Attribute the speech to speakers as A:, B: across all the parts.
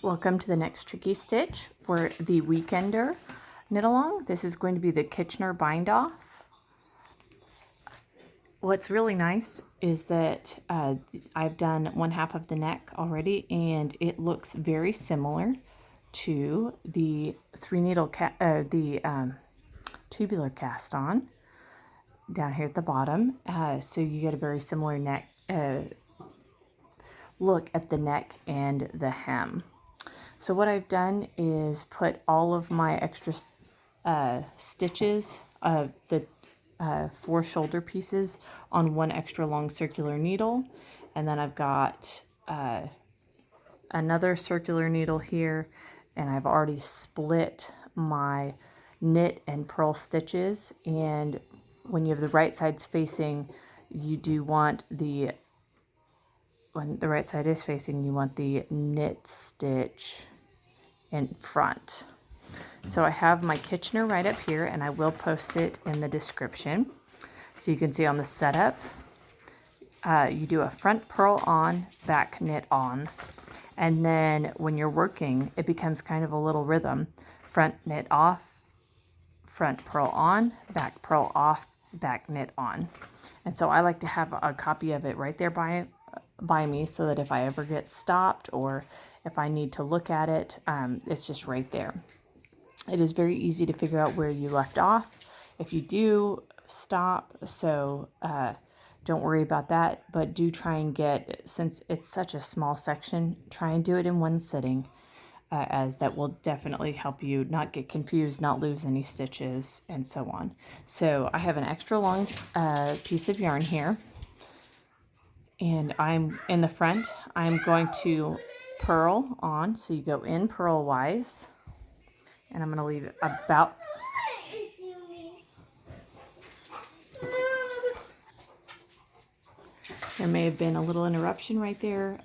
A: Welcome to the next tricky stitch for the Weekender knit along. This is going to be the Kitchner bind off. What's really nice is that I've done one half of the neck already, and it looks very similar to the tubular cast on down here at the bottom. So you get a very similar neck look at the neck and the hem. So what I've done is put all of my extra stitches of the 4 shoulder pieces on one extra long circular needle, and then I've got another circular needle here, and I've already split my knit and purl stitches. And when you have the right sides facing, you do want when the right side is facing, you want the knit stitch in front. So I have my Kitchner right up here, and I will post it in the description. So you can see on the setup, you do a front purl on, back knit on. And then when you're working, it becomes kind of a little rhythm. Front knit off, front purl on, back purl off, back knit on. And so I like to have a copy of it right there by me, so that if I ever get stopped or if I need to look at it, it's just right there. It is very easy to figure out where you left off if you do stop, so don't worry about that, but do try and get, since it's such a small section, try and do it in one sitting, as that will definitely help you not get confused, not lose any stitches, and so on. So I have an extra long piece of yarn here, and I'm in the front. I'm going to purl on, so you go in purlwise, and I'm going to leave it about there may have been a little interruption right there.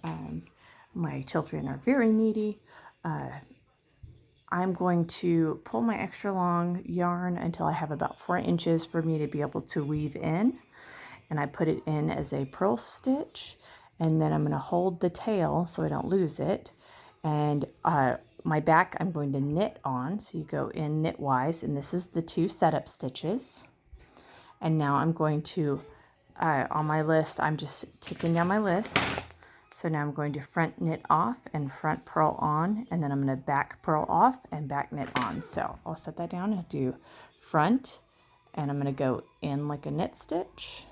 A: My children are very needy. I'm going to pull my extra long yarn until I have about 4 inches for me to be able to weave in. And I put it in as a purl stitch, and then I'm going to hold the tail so I don't lose it. And my back I'm going to knit on, so you go in knitwise, and this is the 2 setup stitches. And now I'm going to, on my list, I'm just ticking down my list. So now I'm going to front knit off and front purl on, and then I'm going to back purl off and back knit on. So I'll set that down and do front, and I'm going to go in like a knit stitch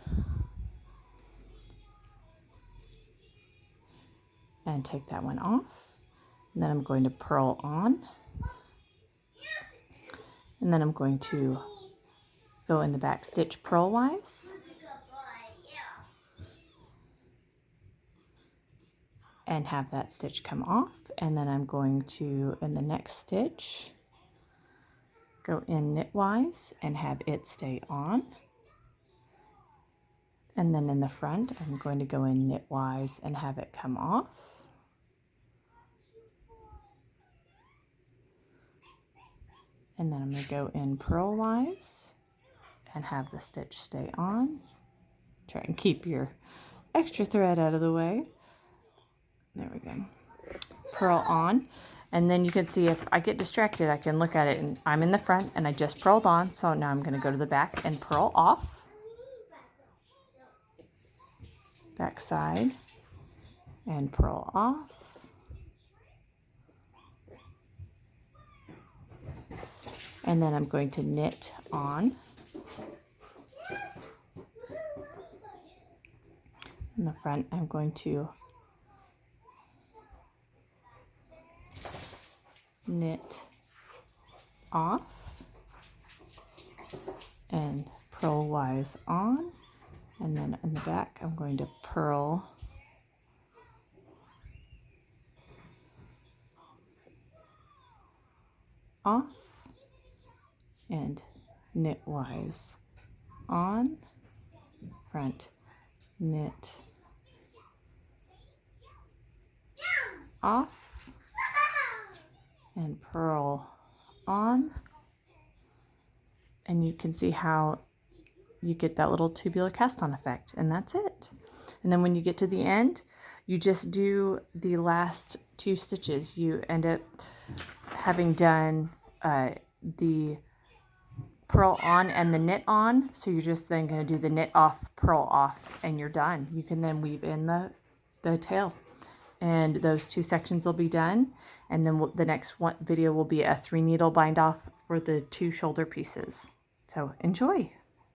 A: and take that one off. And then I'm going to purl on, and then I'm going to go in the back stitch purlwise, and have that stitch come off. And then I'm going to, in the next stitch, go in knitwise and have it stay on. And then in the front, I'm going to go in knitwise and have it come off. And then I'm going to go in purlwise and have the stitch stay on. Try and keep your extra thread out of the way. There we go. Purl on. And then you can see if I get distracted, I can look at it, and I'm in the front and I just purled on. So now I'm going to go to the back and purl off. Back side and purl off. And then I'm going to knit on. In the front, I'm going to knit off and purlwise on. And then in the back, I'm going to purl off and knitwise on, front knit off, and purl on. And you can see how you get that little tubular cast on effect, and that's it. And then when you get to the end, you just do the last 2 stitches. You end up having done the purl on and the knit on, so you're just then going to do the knit off, purl off, and you're done. You can then weave in the tail, and those 2 sections will be done, and then the next video will be a 3 needle bind off for the 2 shoulder pieces. So enjoy.